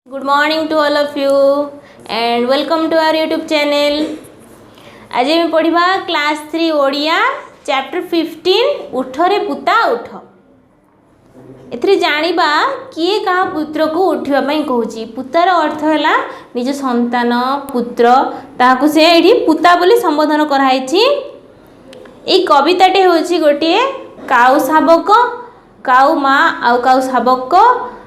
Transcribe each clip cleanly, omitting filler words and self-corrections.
Good morning to all of you and welcome to our YouTube channel. आज हम पढ़िबा class 3 Odia chapter 15 उठरे पुता उठ। एथरे जानिबा किए कहा पुत्र को उठिबा पई कहूची। पुतार अर्थ हैला निज संतान पुत्र ताकू से एठी पुता बोली संबोधन कराइछि। ए कविताटे होची गोटे काऊ शाबक काऊ माँ आउ काऊ शाबक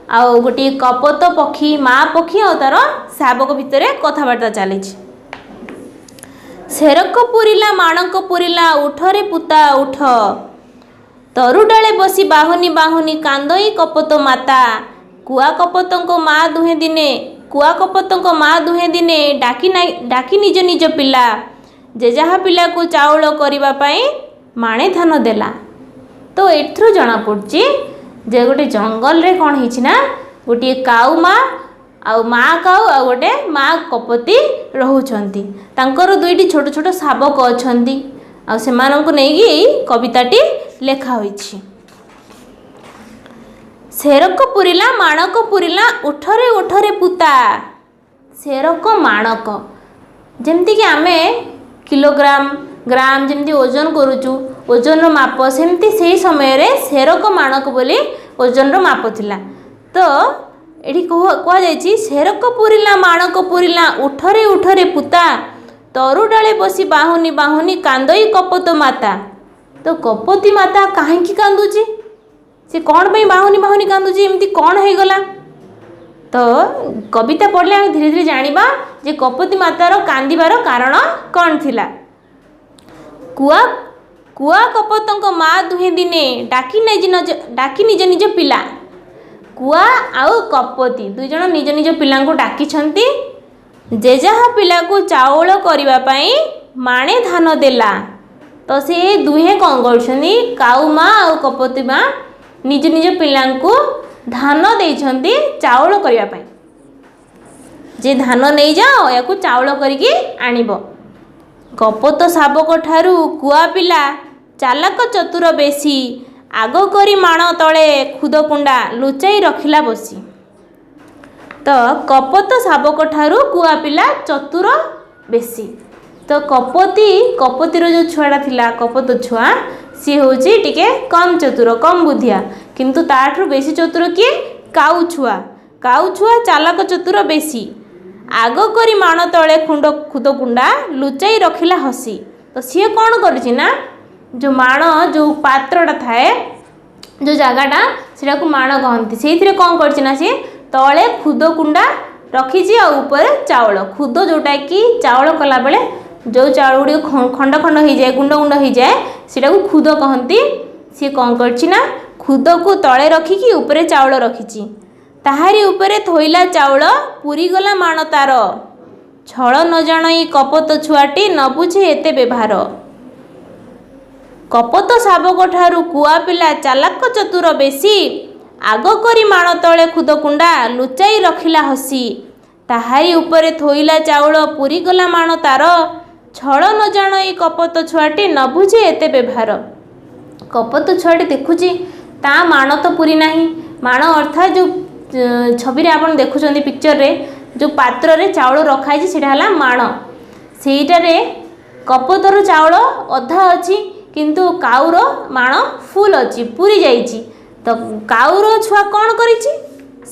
आउ गोटे कपत पक्षी माँ पक्षी और तार शाबक भितर कथबार्ता चली। सेरक पुरिला माणक पुरिला उठरे पुता उठ तरुडाले बसी बाहुनी बाहुनी कांदई कपत माता कुआ कपतंको माँ दुहे दिने कुआ कपतंको माँ दुहे दिने डाकी निज निज पिला जे जहा पिला को चाउल करिबा पई माणे धान देला। तो एथरू जना पड़ची जे गोटे जंगल रे कौन हिछि ना गोटे काऊ माँ आउ माँ काऊ आ गोटे माँ कपति रहुछंती तांकर दुईटी छोट छोट शाबक अछंती आ सेमानंकु नेगी कविताटी लेखा होइछि। सेरक पुरिला माणक पुरिला उठरे उठरे पुता सेरक माणक जेमती कि आमे किलोग्राम ग्राम जमती ओजन करूचु ओजन माप सेमती से समय रे सेरक माणक बोली ओजन रो माप थिला। तो एठी कह जायछि सेरक पुरिला माणक पुरिला उठरे उठरे पुता तरुडाले बसी बाहुनी बाहुनी कांदई कपत माता। तो कपति माता काहे की कांदुची से कौन पे बाहुनी बाहुनी कांदुची एमती कौन है गला। तो कविता पढ़ले हम धीरे धीरे जानिबा जे कपति मातार कांदिबार कारण कौन थिला। कुआ कुआ कपतंक माँ दुहे दिने डाकी निज निज पिला कुआ आउ कपति दुई जन निज निज पिला को डाकी छंती जे जहा पिला को चाउल करिबा पई माणे धान देला। तो से दुहे कौन करछनी काऊ माँ आउ कपति माँ निज निज पिला को धान देइछंती चाउल करिबा पई जे धान नहीं जाओ या चाउल करिकी आनिबो। कपत शाबक ठारू कुआ पिला चालक चतुर बेसी आग करी माण तले खुद कुंडा लुचाई रखिला बसी। तो कपत शाबक ठारू कुआ पिला चतुर बेसी। तो कपतिर जो छुआटा थिला कपत छुआ सी होची टिके कम चतुर कम बुद्धिया किंतु ताठू बेसी चतुर किए काऊ छुआ चालक चतुर बेसी आग करी माण तले खुद कुंडा लुचाई रखिला हसी। तो सी कौन करिछि ना जो माण जो पात्रटा थाए जो जगाटा सेटा को माण कहती से कौन करछि ना सी तले खुद कुंडा रखिछि आ ऊपर चाउल खुद जोटा कि चाउल कला बेले जो चाउल गुडी खंड खंड हो जाए गुंड गुंड हो जाए सेटा को खुद कहती। सी कौन करछि ना खुद को तले रखिकी ऊपर चाउल रखिछि ताहारी उपरे थोइला चाउल पुरी गला माण तार छळ न जाणई कपत छुआटी न बुझे एते व्यवहार। कपत शाबक ठारू कुआ पिला चालाक चतुर बेसी आग करी माण तले खुद कुंडा लुचाई रखिला हसी ताहारी उपरे थोइला चाउल पुरी गला माण तार छळ न जाणई कपत छुआटी न बुझे एते व्यवहार। कपत छुआटी देखुची ता माण तो पुरी नाही माण अर्थात जो छवि रे आपण देखुछंदी पिक्चर रे जो पात्र रे चाउल रखाई सेटा हला माण सेटारे कपतर चाउल अधा अछि किंतु काउर माण फुल अछि पूरी जाइछि। तो काउर छुआ कौन करिछि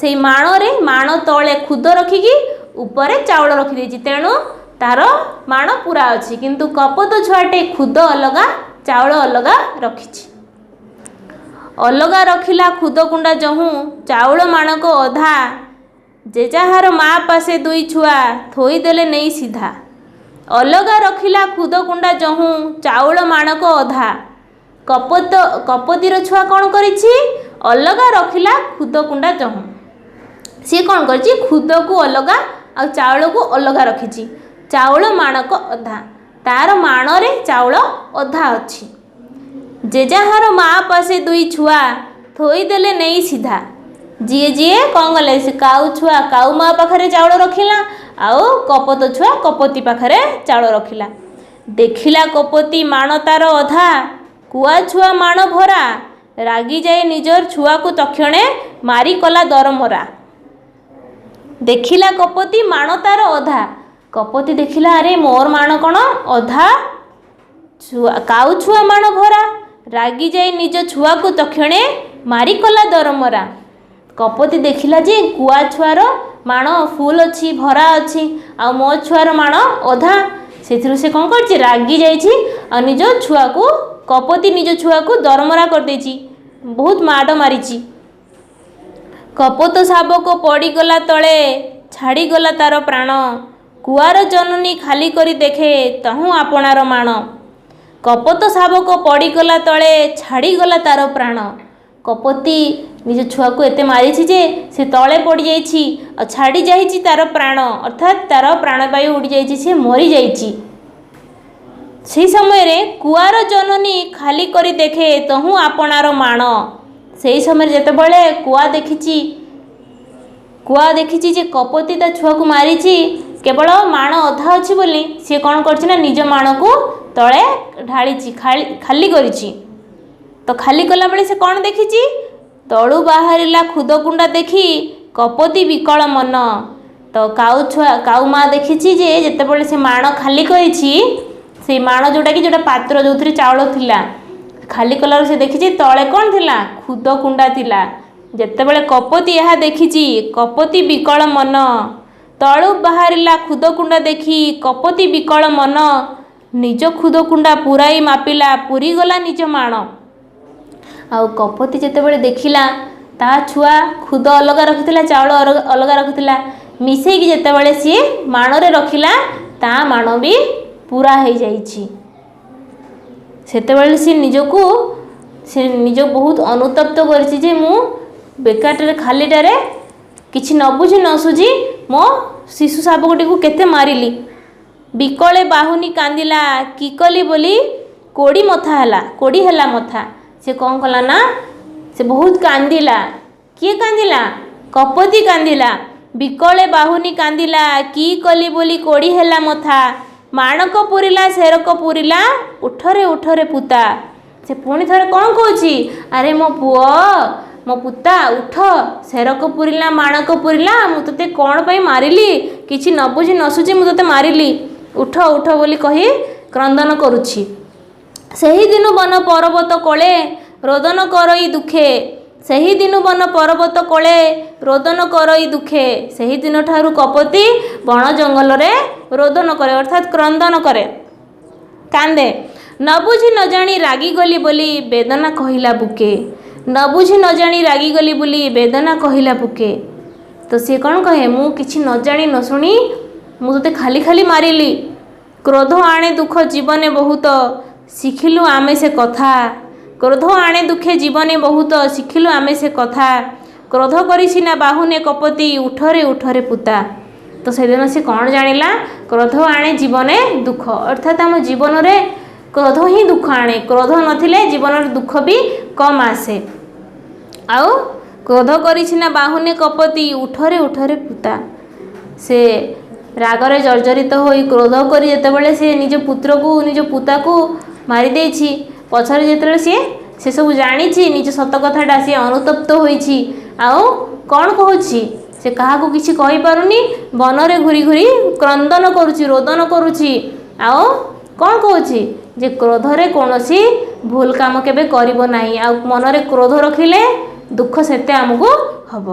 से माण रे माण तळे खुद रखिकी ऊपर चाउल रखि देछि तेणु तार माण पूरा अछि किंतु कपत छुआटे खुद अलगा चाउल अलगा रखिछि। अलगा रखिला खुद कुंडा जहूँ चाउल माणक अधा जे जहार माँ पासे दुई छुआ थोई देले नहीं सीधा अलगा रखिला खुद कुंडा जहूँ चाउल माणक अधा कपतिर छुआ कौन करिछि अलगा रखिला खुद कुंडा जहूँ सी कौन करछि खुद को अलगा आ चाउल को अलगा रखिछि चाउल माणक अधा तार माण रे चाउल अधा अछि जे जहार माँ पासे दुई छुआ थोई देले नहीं सीधा जीए जीए कौन गले से काऊ छुआ काऊ माँ पाखरे चाउल रखिला आउ कपत छुआ कपति पाखरे चाउल रखिला देखिला कपति माण तार अधा कुआ छुआ माण भरा रागी जाए निजर छुआ को तक्षणे मारी कला दरमरा। ଦେଖିଲା କପୋତୀ ମାଣ ତାର ଅଧା। କପୋତୀ ଦେଖିଲା ଆରେ ମୋର ମାଣ କ'ଣ ଅଧା, କାଉ ଛୁଆ ମାଣ ଭରା। ରାଗି ଯାଇ ନିଜ ଛୁଆକୁ ତକ୍ଷଣେ ମାରିକଲା ଦରମରା। କପୋତୀ ଦେଖିଲା ଯେ କୁଆ ଛୁଆର ମାଣ ଫୁଲ୍ ଅଛି, ଭରା ଅଛି, ଆଉ ମୋ ଛୁଆର ମାଣ ଅଧା। ସେଥିରୁ ସେ କ'ଣ କରିଛି, ରାଗି ଯାଇଛି ଆଉ ନିଜ ଛୁଆକୁ, କପୋତୀ ନିଜ ଛୁଆକୁ ଦରମରା କରିଦେଇଛି, ବହୁତ ମାଡ଼ ମାରିଛି। କପୋତ ଶାବକ ପଡ଼ିଗଲା ତଳେ, ଛାଡ଼ିଗଲା ତାର ପ୍ରାଣ। କୁଆର ଜନନୀ ଖାଲି କରି ଦେଖେ, ତହୁଁ ଆପଣାର ମାଣ। କପୋତ ଶାବକ ପଡ଼ିଗଲା ତଳେ, ଛାଡ଼ିଗଲା ତାର ପ୍ରାଣ। କପୋତୀ ନିଜ ଛୁଆକୁ ଏତେ ମାରିଛି ଯେ ସେ ତଳେ ପଡ଼ିଯାଇଛି ଆଉ ଛାଡ଼ି ଯାଇଛି ତାର ପ୍ରାଣ, ଅର୍ଥାତ୍ ତାର ପ୍ରାଣବାୟୁ ଉଡ଼ିଯାଇଛି, ସେ ମରିଯାଇଛି। ସେହି ସମୟରେ କୁଆର ଜନନୀ ଖାଲି କରି ଦେଖେ, ତହୁଁ ଆପଣାର ମାଣ। ସେହି ସମୟରେ ଯେତେବେଳେ କୁଆ ଦେଖିଛି ଯେ କପୋତୀ ତା ଛୁଆକୁ ମାରିଛି, କେବଳ ମାଣ ଅଧା ଅଛି ବୋଲି ସିଏ କ'ଣ କରିଛି ନା ନିଜ ମାଣକୁ ତଳେ ଢାଳିଛି, ଖାଲି କରିଛି। ତ ଖାଲି କଲାବେଳେ ସେ କ'ଣ ଦେଖିଛି, ତଳୁ ବାହାରିଲା ଖୁଦକୁଣ୍ଡା ଦେଖି କପୋତୀ ବିକଳ ମନ। ତ କାଉ ମା ଦେଖିଛି ଯେ ଯେତେବେଳେ ସେ ମାଣ ଖାଲି କରିଛି, ସେଇ ମାଣ ଯେଉଁଟା ପାତ୍ର ଯେଉଁଥିରେ ଚାଉଳ ଥିଲା, ଖାଲି କଲାରୁ ସେ ଦେଖିଛି ତଳେ କ'ଣ ଥିଲା, ଖୁଦକୁଣ୍ଡା ଥିଲା। ଯେତେବେଳେ କପୋତୀ ଏହା ଦେଖିଛି, କପୋତୀ ବିକଳ ମନ। ତଳୁ ବାହାରିଲା ଖୁଦକୁଣ୍ଡା ଦେଖି କପୋତୀ ବିକଳ ମନ। ନିଜ ଖୁଦକୁଣ୍ଡା ପୁରାଇ ମାପିଲା, ପୁରିଗଲା ନିଜ ମାଣ। ଆଉ କପୋତୀ ଯେତେବେଳେ ଦେଖିଲା ତା ଛୁଆ ଖୁଦ ଅଲଗା ରଖିଥିଲା, ଚାଉଳ ଅଲଗା ରଖିଥିଲା, ମିଶେଇକି ଯେତେବେଳେ ସିଏ ମାଣରେ ରଖିଲା, ତା ମାଣ ବି ପୁରା ହେଇଯାଇଛି। ସେତେବେଳେ ସେ ନିଜ ବହୁତ ଅନୁତପ୍ତ କରିଛି ଯେ ମୁଁ ବେକାରଟାରେ ଖାଲିଟାରେ କିଛି ନ ବୁଝି ନ ସୁଝି ମୋ ଶିଶୁ ଶାବକଟିକୁ କେତେ ମାରିଲି। ବିକଳେ ବାହୁନି କାନ୍ଦିଲା, କି କଲି ବୋଲି କୋଡ଼ି ହେଲା ମଥା। ସେ କ'ଣ କଲା ନା ସେ ବହୁତ କାନ୍ଦିଲା। କିଏ କାନ୍ଦିଲା? କପୋତୀ କାନ୍ଦିଲା। ବିକଳେ ବାହୁନି କାନ୍ଦିଲା, କି କଲି ବୋଲି କୋଡ଼ି ହେଲା ମଥା। ମାଣକ ପୁରିଲା ସେରକ ପୁରିଲା, ଉଠରେ ପୁତା। ସେ ପୁଣି ଥରେ କ'ଣ କହୁଛି, ଆରେ ମୋ ପୁଅ, ମୋ ପୁତା ଉଠ, ସେରକ ପୁରିଲା ମାଣକ ପୁରିଲା, ମୁଁ ତୋତେ କ'ଣ ପାଇଁ ମାରିଲି, କିଛି ନ ବୁଝି ନ ସୁଝି ମୁଁ ତୋତେ ମାରିଲି, ଉଠ ବୋଲି କହି କ୍ରନ୍ଦନ କରୁଛି। ସେହିଦିନୁ ବନ ପର୍ବତ କୋଳେ ରୋଦନ କରଇ ଦୁଃଖେ। ସେହିଦିନୁ ବନ ପର୍ବତ କୋଳେ ରୋଦନ କରଇ ଦୁଃଖେ। ସେହିଦିନ ଠାରୁ କପୋତୀ ବଣ ଜଙ୍ଗଲରେ ରୋଦନ କରେ, ଅର୍ଥାତ୍ କ୍ରନ୍ଦନ କରେ, କାନ୍ଦେ। ନ ବୁଝି ନ ଜାଣି ରାଗିଗଲି ବୋଲି ବେଦନା କହିଲା ବୁକେ। ନ ବୁଝି ନ ଜାଣି ରାଗିଗଲି ବୋଲି ବେଦନା କହିଲା ବୁକେ। ତ ସିଏ କ'ଣ କହେ, ମୁଁ କିଛି ନ ଜାଣି ନ ଶୁଣି ମୁଁ ତୋତେ ଖାଲି ମାରିଲି। କ୍ରୋଧ ଆଣେ ଦୁଃଖ ଜୀବନେ ବହୁତ, ଶିଖିଲୁ ଆମେ ସେ କଥା। କ୍ରୋଧ ଆଣେ ଦୁଃଖେ ଜୀବନେ ବହୁତ, ଶିଖିଲୁ ଆମେ ସେ କଥା। କ୍ରୋଧ କରିଛି ନା ବାହୁନେ କପୋତୀ, ଉଠରେ ପୁତା। ତ ସେଦିନ ସେ କ'ଣ ଜାଣିଲା, କ୍ରୋଧ ଆଣେ ଜୀବନେ ଦୁଃଖ, ଅର୍ଥାତ୍ ଆମ ଜୀବନରେ କ୍ରୋଧ ହିଁ ଦୁଃଖ ଆଣେ। କ୍ରୋଧ ନଥିଲେ ଜୀବନରେ ଦୁଃଖ ବି କମ୍ ଆସେ। ଆଉ କ୍ରୋଧ କରିଛି ନା ବାହୁନେ କପୋତୀ, ଉଠରେ ପୁତା। ସେ ରାଗରେ ଜର୍ଜରିତ ହୋଇ କ୍ରୋଧ କରି ଯେତେବେଳେ ସେ ନିଜ ପୁତାକୁ ମାରିଦେଇଛି, ପଛରେ ଯେତେବେଳେ ସିଏ ସେସବୁ ଜାଣିଛି, ନିଜ ସତ କଥାଟା ସିଏ ଅନୁତପ୍ତ ହୋଇଛି। ଆଉ କ'ଣ କହୁଛି, ସେ କାହାକୁ କିଛି କହିପାରୁନି, ବନରେ ଘୁରି କ୍ରନ୍ଦନ କରୁଛି, ରୋଦନ କରୁଛି। ଆଉ କ'ଣ କହୁଛି ଯେ କ୍ରୋଧରେ କୌଣସି ଭୁଲ କାମ କେବେ କରିବ ନାହିଁ, ଆଉ ମନରେ କ୍ରୋଧ ରଖିଲେ ଦୁଃଖ ସେତେ ଆମକୁ ହେବ।